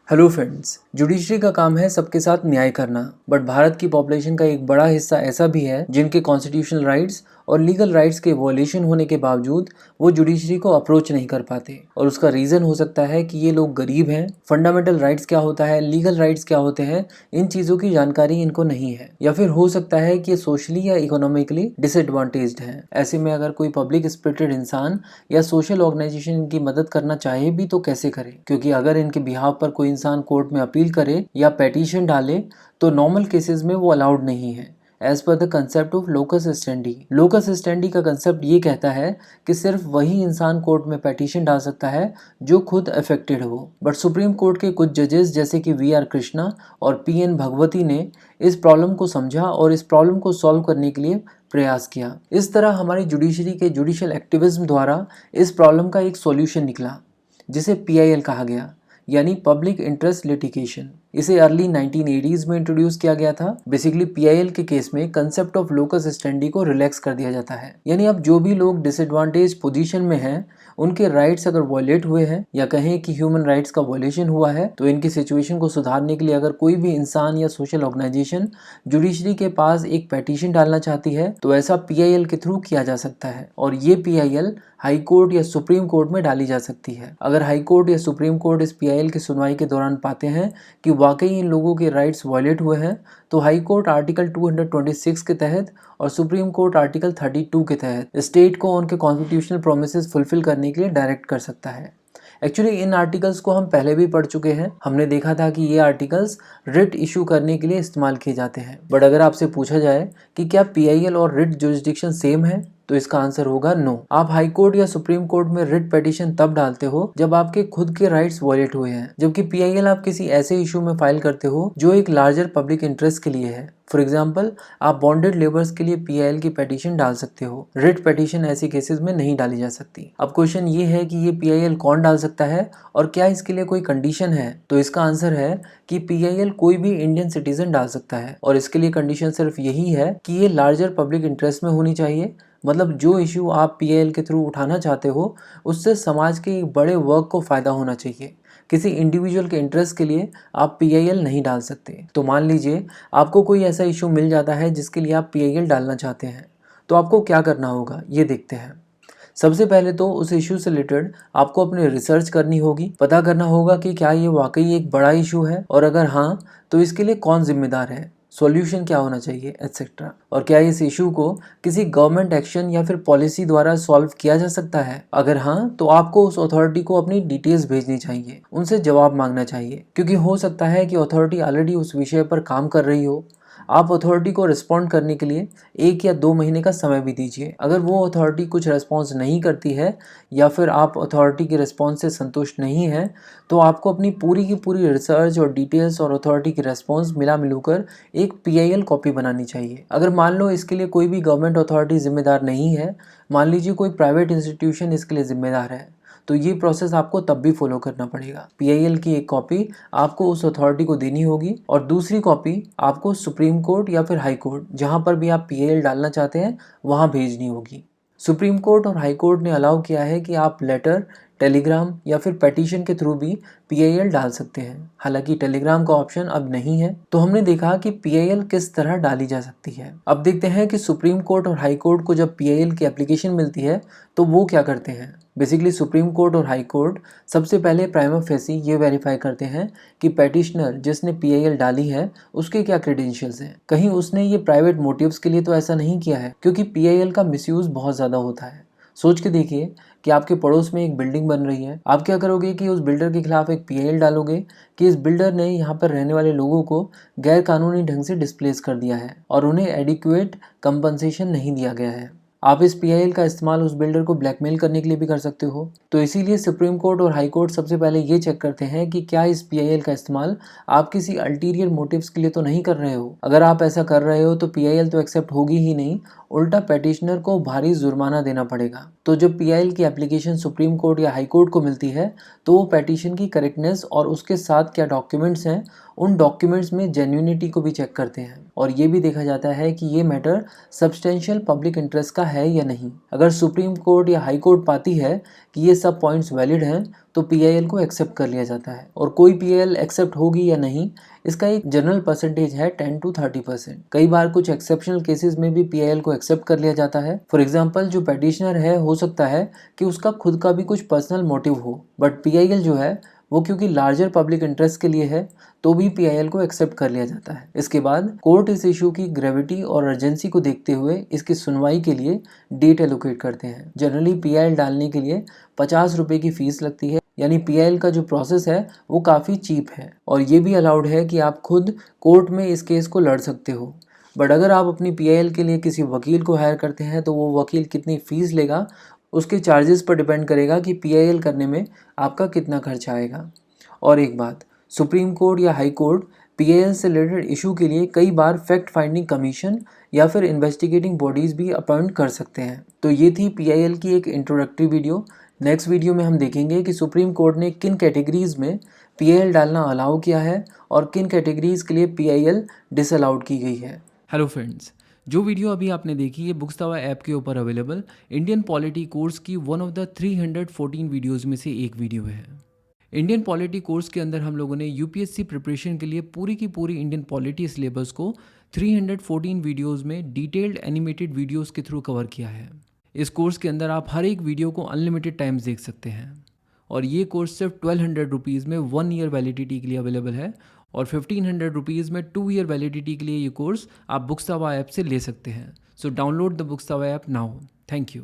Hello friends, judiciary का काम है सबके साथ न्याय करना। बट भारत की पॉपुलेशन का एक बड़ा हिस्सा ऐसा भी है जिनके कॉन्स्टिट्यूशनल राइट्स और लीगल राइट्स के वॉयलेशन होने के बावजूद वो जुडिशरी को अप्रोच नहीं कर पाते। और उसका रीज़न हो सकता है कि ये लोग गरीब हैं, फंडामेंटल राइट्स क्या होता है, लीगल राइट्स क्या होते हैं, इन चीज़ों की जानकारी इनको नहीं है। या फिर हो सकता है कि ये सोशली या इकोनॉमिकली डिसएडवांटेज्ड हैं। ऐसे में अगर कोई पब्लिक स्पिरिटेड इंसान या सोशल ऑर्गेनाइजेशन इनकी मदद करना चाहे भी तो कैसे करे, क्योंकि अगर इनके बिहाफ पर कोई इंसान कोर्ट में अपील करे या पेटिशन डाले तो नॉर्मल केसेस में वो अलाउड नहीं है as per the concept of locus standi. Locus standi का कंसेप्ट ये कहता है कि सिर्फ वही इंसान कोर्ट में पेटिशन डाल सकता है जो खुद अफेक्टेड हो। बट सुप्रीम कोर्ट के कुछ जजेस जैसे कि वी आर कृष्णा और पी एन भगवती ने इस प्रॉब्लम को समझा और इस प्रॉब्लम को सॉल्व करने के लिए प्रयास किया। इस तरह हमारी जुडिशरी के जुडिशियल एक्टिविज्म द्वारा इस प्रॉब्लम का एक सॉल्यूशन निकला जिसे PIL कहा गया, यानी पब्लिक इंटरेस्ट लिटिगेशन। इसे अर्ली 1980s में इंट्रोड्यूस किया गया था। बेसिकली PIL के केस में कंसेप्ट ऑफ लोकस स्टैंडी को रिलैक्स कर दिया जाता है, यानी अब जो भी लोग डिसएडवांटेज पोजीशन में हैं उनके राइट्स अगर वॉयलेट हुए हैं या कहें कि ह्यूमन राइट्स का वॉयलेशन हुआ है तो इनकी सिचुएशन को सुधारने के लिए अगर कोई भी इंसान या सोशल ऑर्गेनाइजेशन जुडिशरी के पास एक पेटिशन डालना चाहती है तो ऐसा PIL के थ्रू किया जा सकता है। और ये PIL हाई कोर्ट या सुप्रीम कोर्ट में डाली जा सकती है। अगर हाई कोर्ट या सुप्रीम कोर्ट इस PIL की सुनवाई के दौरान पाते हैं कि वाकई इन लोगों के राइट्स वायलेट हुए हैं तो हाई कोर्ट आर्टिकल 226 के तहत और सुप्रीम कोर्ट आर्टिकल 32 के तहत स्टेट को उनके कॉन्स्टिट्यूशनल प्रोमिसेस फुलफिल करने के लिए डायरेक्ट कर सकता है। एक्चुअली इन आर्टिकल्स को हम पहले भी पढ़ चुके हैं। हमने देखा था कि ये आर्टिकल्स रिट इशू करने के लिए इस्तेमाल किए जाते हैं। बट अगर आपसे पूछा जाए कि क्या PIL और रिट जुरिस्डिक्शन सेम है तो इसका आंसर होगा नो। आप हाई कोर्ट या सुप्रीम कोर्ट में रिट पिटीशन तब डालते हो जब आपके खुद के राइट्स वॉयलेट हुए हैं, जबकि PIL आप किसी ऐसे इशू में फाइल करते हो जो एक लार्जर पब्लिक इंटरेस्ट के लिए है। फॉर एग्जाम्पल, आप बॉन्डेड लेबर्स के लिए PIL की पिटीशन डाल सकते हो। रिट पिटीशन ऐसे केसेस में नहीं डाली जा सकती। अब क्वेश्चन ये है कि ये PIL कौन डाल सकता है और क्या इसके लिए कोई कंडीशन है, तो इसका आंसर है कि PIL कोई भी इंडियन सिटीजन डाल सकता है और इसके लिए कंडीशन सिर्फ यही है कि ये लार्जर पब्लिक इंटरेस्ट में होनी चाहिए। मतलब जो इशू आप PIL के थ्रू उठाना चाहते हो उससे समाज के एक बड़े वर्क को फायदा होना चाहिए। किसी इंडिविजुअल के इंटरेस्ट के लिए आप PIL नहीं डाल सकते। तो मान लीजिए आपको कोई ऐसा इशू मिल जाता है जिसके लिए आप PIL डालना चाहते हैं, तो आपको क्या करना होगा ये देखते हैं। सबसे पहले तो उस इशू से रिलेटेड आपको अपनी रिसर्च करनी होगी, पता करना होगा कि क्या ये वाकई एक बड़ा इशू है और अगर हाँ तो इसके लिए कौन जिम्मेदार है, सॉल्यूशन क्या होना चाहिए एटसेट्रा। और क्या इस इशू को किसी गवर्नमेंट एक्शन या फिर पॉलिसी द्वारा सॉल्व किया जा सकता है। अगर हाँ तो आपको उस अथॉरिटी को अपनी डिटेल्स भेजनी चाहिए, उनसे जवाब मांगना चाहिए, क्योंकि हो सकता है कि अथॉरिटी ऑलरेडी उस विषय पर काम कर रही हो। आप अथॉरिटी को रिस्पॉन्ड करने के लिए 1 या 2 महीने का समय भी दीजिए। अगर वो अथॉरिटी कुछ रिस्पॉन्स नहीं करती है या फिर आप अथॉरिटी के रिस्पॉन्स से संतुष्ट नहीं हैं तो आपको अपनी पूरी की पूरी रिसर्च और डिटेल्स और अथॉरिटी की रिस्पॉन्स मिला मिलकर एक PIL कॉपी बनानी चाहिए। अगर मान लो इसके लिए कोई भी गवर्नमेंट अथॉरिटी जिम्मेदार नहीं है, मान लीजिए कोई प्राइवेट इंस्टीट्यूशन इसके लिए जिम्मेदार है, तो ये प्रोसेस आपको तब भी फॉलो करना पड़ेगा। PIL की एक कॉपी आपको उस अथॉरिटी को देनी होगी और दूसरी कॉपी आपको सुप्रीम कोर्ट या फिर हाई कोर्ट, जहां पर भी आप PIL डालना चाहते हैं वहां भेजनी होगी। सुप्रीम कोर्ट और हाई कोर्ट ने अलाउ किया है कि आप लेटर, टेलीग्राम या फिर पेटिशन के थ्रू भी PIL डाल सकते हैं। हालांकि टेलीग्राम का ऑप्शन अब नहीं है। तो हमने देखा कि PIL किस तरह डाली जा सकती है। अब देखते हैं कि सुप्रीम कोर्ट और हाई कोर्ट को जब PIL की एप्लीकेशन मिलती है तो वो क्या करते हैं। बेसिकली सुप्रीम कोर्ट और हाई कोर्ट सबसे पहले प्राइमा फेसी ये वेरीफाई करते हैं कि पेटिशनर जिसने PIL डाली है उसके क्या क्रेडेंशियल्स हैं। कहीं उसने ये प्राइवेट मोटिव्स के लिए तो ऐसा नहीं किया है, क्योंकि PIL का मिसयूज बहुत ज़्यादा होता है। सोच के देखिए कि आपके पड़ोस में एक बिल्डिंग बन रही है, आप क्या करोगे कि उस बिल्डर के खिलाफ एक PIL डालोगे कि इस बिल्डर ने यहाँ पर रहने वाले लोगों को गैर कानूनी ढंग से डिस्प्लेस कर दिया है और उन्हें एडिक्वेट कंपनसेशन नहीं दिया गया है। आप इस PIL का इस्तेमाल उस बिल्डर को ब्लैकमेल करने के लिए भी कर सकते हो। तो इसीलिए सुप्रीम कोर्ट और हाई कोर्ट सबसे पहले ये चेक करते हैं कि क्या इस PIL का इस्तेमाल आप किसी अल्टीरियर मोटिव्स के लिए तो नहीं कर रहे हो। अगर आप ऐसा कर रहे हो तो PIL तो एक्सेप्ट होगी ही नहीं, उल्टा पेटिशनर को भारी जुर्माना देना पड़ेगा। तो जब PIL की एप्लीकेशन सुप्रीम कोर्ट या हाई कोर्ट को मिलती है तो वो पेटिशन की करेक्टनेस और उसके साथ क्या डॉक्यूमेंट्स हैं उन डॉक्यूमेंट्स में जेन्युइनिटी को भी चेक करते हैं और ये भी देखा जाता है कि ये मैटर सब्सटेंशियल पब्लिक इंटरेस्ट का है या नहीं। अगर सुप्रीम कोर्ट या हाई कोर्ट पाती है कि ये सब पॉइंट्स वैलिड हैं तो पीआईएल को एक्सेप्ट कर लिया जाता है। और कोई पीआईएल एक्सेप्ट होगी या नहीं, इसका एक जनरल परसेंटेज है 10 to 30%। कई बार कुछ एक्सेप्शनल केसेस में भी पीआईएल को एक्सेप्ट कर लिया जाता है। फॉर एग्जांपल, जो पेटिशनर है हो सकता है कि उसका खुद का भी कुछ पर्सनल मोटिव हो, बट पीआईएल जो है वो क्योंकि लार्जर पब्लिक इंटरेस्ट के लिए है तो भी पीआईएल को एक्सेप्ट कर लिया जाता है। इसके बाद कोर्ट इस इशू की ग्रेविटी और अर्जेंसी को देखते हुए इसकी सुनवाई के लिए डेट एलोकेट करते हैं। जनरली पीआईएल डालने के लिए 50 रुपये की फीस लगती है, यानी पीआईएल का जो प्रोसेस है वो काफ़ी चीप है। और ये भी अलाउड है कि आप खुद कोर्ट में इस केस को लड़ सकते हो। बट अगर आप अपनी पीआईएल के लिए किसी वकील को हायर करते हैं तो वो वकील कितनी फ़ीस लेगा उसके चार्जेस पर डिपेंड करेगा कि पीआईएल करने में आपका कितना खर्च आएगा। और एक बात, सुप्रीम कोर्ट या हाई कोर्ट पीआईएल से रिलेटेड इशू के लिए कई बार फैक्ट फाइंडिंग कमीशन या फिर इन्वेस्टिगेटिंग बॉडीज़ भी अपॉइंट कर सकते हैं। तो ये थी पीआईएल की एक इंट्रोडक्टरी वीडियो। नेक्स्ट वीडियो में हम देखेंगे कि सुप्रीम कोर्ट ने किन कैटेगरीज़ में पीआईएल डालना अलाउ किया है और किन कैटेगरीज़ के लिए पीआईएल डिसअलाउड की गई है। हेलो फ्रेंड्स, जो वीडियो अभी आपने देखी ये बुक्सतावा ऐप के ऊपर अवेलेबल इंडियन पॉलिटी कोर्स की वन ऑफ द 314 वीडियोज़ में से एक वीडियो है। इंडियन पॉलिटी कोर्स के अंदर हम लोगों ने यूपीएससी प्रिपरेशन के लिए पूरी की पूरी इंडियन पॉलिटी सिलेबस को 314 वीडियोज़ में डिटेल्ड एनिमेटेड वीडियोज़ के थ्रू कवर किया है। इस कोर्स के अंदर आप हर एक वीडियो को अनलिमिटेड टाइम्स देख सकते हैं और ये कोर्स सिर्फ 1200 रुपीज़ में 1 ईयर वैलिडिटी के लिए अवेलेबल है और 1500 रुपीज़ में 2 ईयर वैलिडिटी के लिए ये कोर्स आप बुक्सतावा ऐप से ले सकते हैं। सो डाउनलोड द बुक्सतावा ऐप नाउ। Thank you.